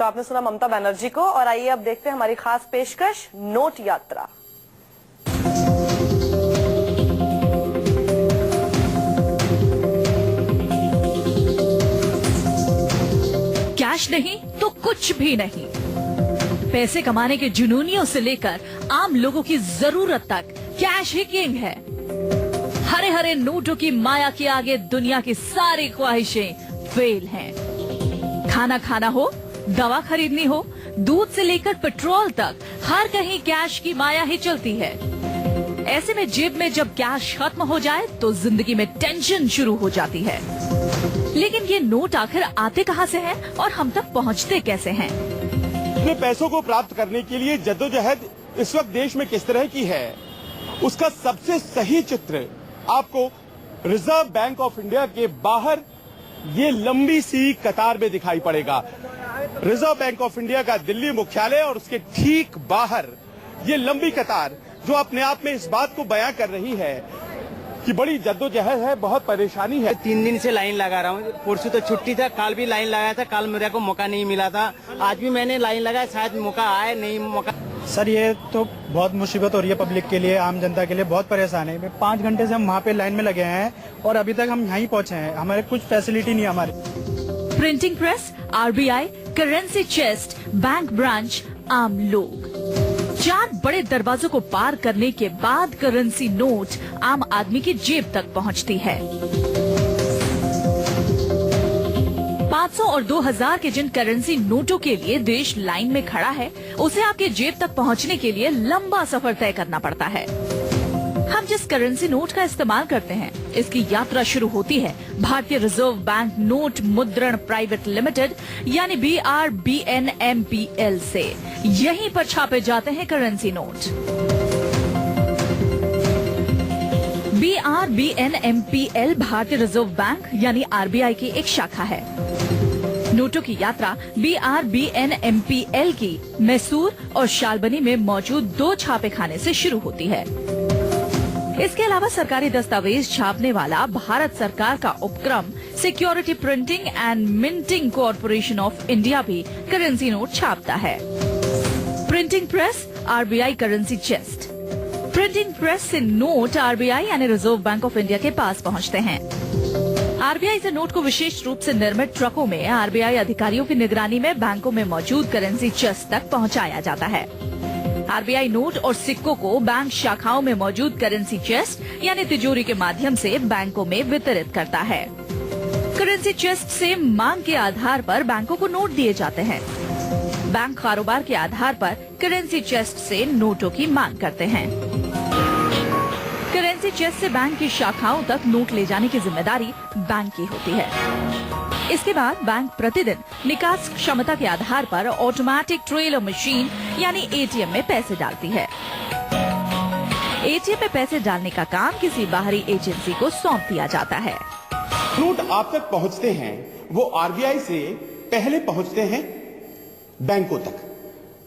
तो आपने सुना ममता बनर्जी को, और आइए अब देखते हैं हमारी खास पेशकश नोट यात्रा। कैश नहीं तो कुछ भी नहीं। पैसे कमाने के जुनूनियों से लेकर आम लोगों की जरूरत तक कैश ही किंग है। हरे हरे नोटों की माया के आगे दुनिया की सारी ख्वाहिशें फेल हैं। खाना खाना हो, दवा खरीदनी हो, दूध से लेकर पेट्रोल तक हर कहीं कैश की माया ही चलती है। ऐसे में जेब में जब कैश खत्म हो जाए तो जिंदगी में टेंशन शुरू हो जाती है। लेकिन ये नोट आखिर आते कहां से हैं और हम तक पहुंचते कैसे हैं? अपने पैसों को प्राप्त करने के लिए जद्दोजहद इस वक्त देश में किस तरह की है, उसका सबसे सही चित्र आपको रिजर्व बैंक ऑफ इंडिया के बाहर ये लंबी सी कतार में दिखाई पड़ेगा। रिजर्व बैंक ऑफ इंडिया का दिल्ली मुख्यालय और उसके ठीक बाहर ये लंबी कतार जो अपने आप में इस बात को बयां कर रही है कि बड़ी जद्दोजहद है, बहुत परेशानी है। 3 दिन से लाइन लगा रहा हूँ। परसों तो छुट्टी था, कल भी लाइन लगाया था, कल मेरे को मौका नहीं मिला था। आज भी मैंने लाइन लगाया, शायद मौका आए नहीं मौका। सर ये तो बहुत मुसीबत हो रही है पब्लिक के लिए, आम जनता के लिए बहुत परेशान है। 5 घंटे से हम वहाँ पे लाइन में लगे हैं और अभी तक हम यहीं पहुँचे हैं। हमारे कुछ फैसिलिटी नहीं है हमारी। Printing press, RBI, currency chest, bank branch, आम लोग, 4 बड़े दरवाजों को पार करने के बाद करेंसी नोट आम आदमी की जेब तक पहुंचती है। 500 और 2000 के जिन करेंसी नोटों के लिए देश लाइन में खड़ा है, उसे आपके जेब तक पहुंचने के लिए लंबा सफर तय करना पड़ता है। हम जिस करेंसी नोट का इस्तेमाल करते हैं, इसकी यात्रा शुरू होती है भारतीय रिजर्व बैंक नोट मुद्रण प्राइवेट लिमिटेड यानी BRBNMPL से। यहीं पर छापे जाते हैं करेंसी नोट। BRBNMPL भारतीय रिजर्व बैंक यानी आरबीआई की एक शाखा है। नोटों की यात्रा BRBNMPL की मैसूर और शालबनी में मौजूद 2 छापे खाने से शुरू होती है। इसके अलावा सरकारी दस्तावेज छापने वाला भारत सरकार का उपक्रम security printing and minting corporation of India भी करेंसी नोट छापता है। Printing press, RBI currency chest. Printing press से नोट आरबीआई यानी रिजर्व बैंक ऑफ इंडिया के पास पहुंचते हैं। आरबीआई से नोट को विशेष रूप से निर्मित ट्रकों में आरबीआई अधिकारियों की निगरानी में बैंकों में मौजूद करेंसी चेस्ट तक पहुंचाया जाता है। आरबीआई नोट और सिक्कों को बैंक शाखाओं में मौजूद करेंसी चेस्ट यानी तिजोरी के माध्यम से बैंकों में वितरित करता है। करेंसी चेस्ट से मांग के आधार पर बैंकों को नोट दिए जाते हैं। बैंक कारोबार के आधार पर करेंसी चेस्ट से नोटों की मांग करते हैं। करेंसी चेस्ट से बैंक की शाखाओं तक नोट ले जाने की जिम्मेदारी बैंक की होती है। इसके बाद बैंक प्रतिदिन निकास क्षमता के आधार पर ऑटोमेटिक ट्रेलर मशीन यानी एटीएम में पैसे डालती है। एटीएम में पैसे डालने का काम किसी बाहरी एजेंसी को सौंप दिया जाता है। नोट आप तक पहुंचते हैं वो आरबीआई से पहले पहुंचते हैं बैंकों तक।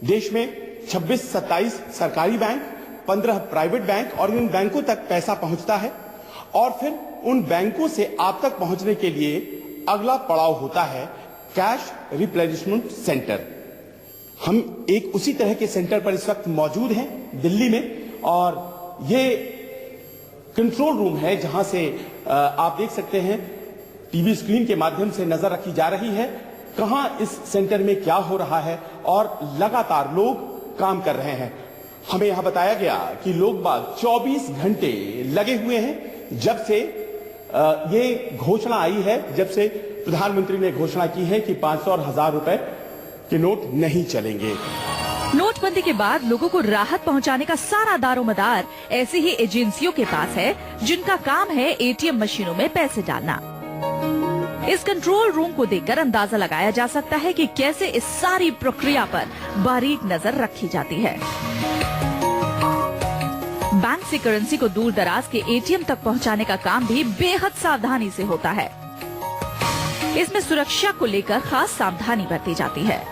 देश में 26-27 सरकारी बैंक, 15 प्राइवेट बैंक और इन बैंकों तक पैसा पहुंचता है और फिर उन बैंकों से आप तक पहुंचने के लिए अगला पड़ाव होता है कैश रिप्लेनिशमेंट सेंटर। हम एक उसी तरह के सेंटर पर इस वक्त मौजूद हैं दिल्ली में, और ये कंट्रोल रूम है जहां से आप देख सकते हैं टीवी स्क्रीन के माध्यम से नजर रखी जा रही है कहां इस सेंटर में क्या हो रहा है, और लगातार लोग काम कर रहे हैं। हमें यहां बताया गया कि लोग बाग 24 घंटे लगे हुए हैं जब से ये घोषणा आई है, जब से प्रधानमंत्री ने घोषणा की है कि 500 और 1000 रुपए के नोट नहीं चलेंगे। नोटबंदी के बाद लोगों को राहत पहुंचाने का सारा दारोमदार ऐसी ही एजेंसियों के पास है जिनका काम है एटीएम मशीनों में पैसे डालना। इस कंट्रोल रूम को देखकर अंदाजा लगाया जा सकता है कि कैसे इस सारी प्रक्रिया पर बारीक नजर रखी जाती है। बैंक से करेंसी को दूर दराज के एटीएम तक पहुंचाने का काम भी बेहद सावधानी से होता है। इसमें सुरक्षा को लेकर खास सावधानी बरती जाती है।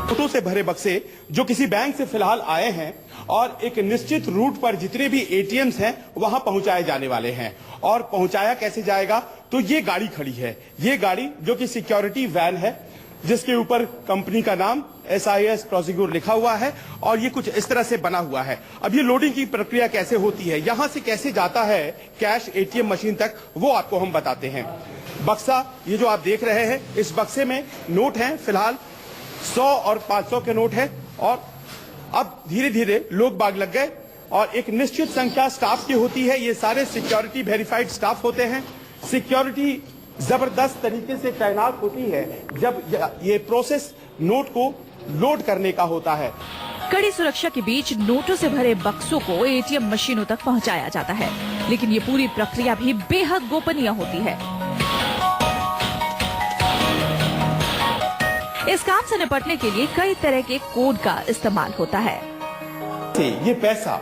नोटों से भरे बक्से जो किसी बैंक से फिलहाल आए हैं और एक निश्चित रूट पर जितने भी एटीएम्स हैं वहां पहुंचाए जाने वाले हैं, और पहुंचाया कैसे जाएगा तो ये गाड़ी खड़ी है। ये गाड़ी जो कि सिक्योरिटी वैन है, जिसके ऊपर कंपनी का नाम SIS प्रोसिक्यूर लिखा हुआ है और ये कुछ इस तरह से बना हुआ है। अब ये लोडिंग की प्रक्रिया कैसे होती है, यहां से कैसे जाता है कैश ATM मशीन तक, वो आपको हम बताते हैं। बक्सा ये जो आप देख रहे हैं, इस बक्से में नोट हैं, फिलहाल 100 और 500 के नोट हैं और अब धीरे धीरे लोग बाग लग गए और एक निश्चित संख्या स्टाफ की होती है। ये सारे सिक्योरिटी वेरीफाइड स्टाफ होते हैं। सिक्योरिटी जबरदस्त तरीके से तैनात होती है जब ये प्रोसेस नोट को लोड करने का होता है। कड़ी सुरक्षा के बीच नोटों से भरे बक्सों को ATM मशीनों तक पहुंचाया जाता है, लेकिन ये पूरी प्रक्रिया भी बेहद गोपनीय होती है। इस काम से निपटने के लिए कई तरह के कोड का इस्तेमाल होता है। ये पैसा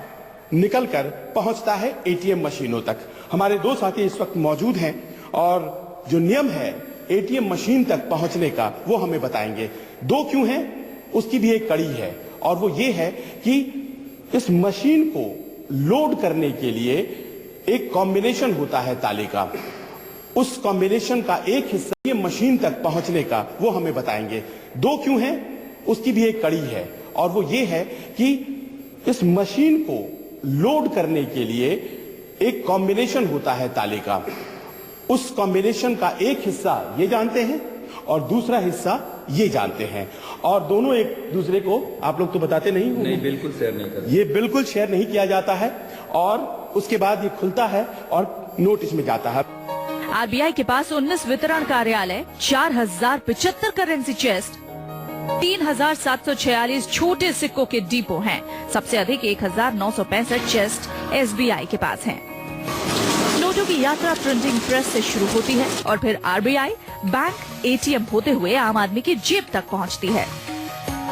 निकलकर पहुंचता है ATM मशीनों तक। हमारे दो साथी इस वक्त मौजूद हैं और जो नियम है ATM मशीन तक पहुंचने का वो हमें बताएंगे। दो क्यों है उसकी भी एक कड़ी है और वो ये है कि इस मशीन को लोड करने के लिए एक कॉम्बिनेशन होता है ताले का। उस कॉम्बिनेशन का एक हिस्सा ये मशीन तक पहुंचने का वो हमें बताएंगे। दो क्यों है उसकी भी एक कड़ी है और वो ये है कि इस मशीन को लोड करने के लिए एक कॉम्बिनेशन होता है ताले का। उस कॉम्बिनेशन का एक हिस्सा ये जानते हैं और दूसरा हिस्सा ये जानते हैं और दोनों एक दूसरे को, आप लोग तो बताते नहीं होंगे। नहीं, बिल्कुल शेयर नहीं करते। ये बिल्कुल शेयर नहीं किया जाता है और उसके बाद ये खुलता है और नोट इसमें जाता है। RBI के पास 19 वितरण कार्यालय, 4075 करेंसी चेस्ट, 3746 छोटे सिक्कों के डिपो हैं। सबसे अधिक 1965 चेस्ट SBI के पास हैं। नोटों की यात्रा प्रिंटिंग प्रेस से शुरू होती है और फिर RBI, बैंक, ATM होते हुए आम आदमी की जेब तक पहुंचती है।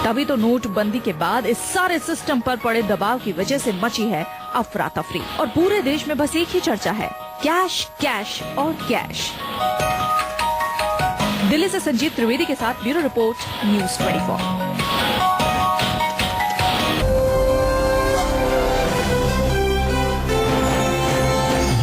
तभी तो नोटबंदी के बाद इस सारे सिस्टम पर पड़े दबाव की वजह से मची है अफरा तफरी और पूरे देश में बस एक ही चर्चा है, कैश कैश और कैश। दिल्ली से संजीव त्रिवेदी के साथ ब्यूरो रिपोर्ट, News 24।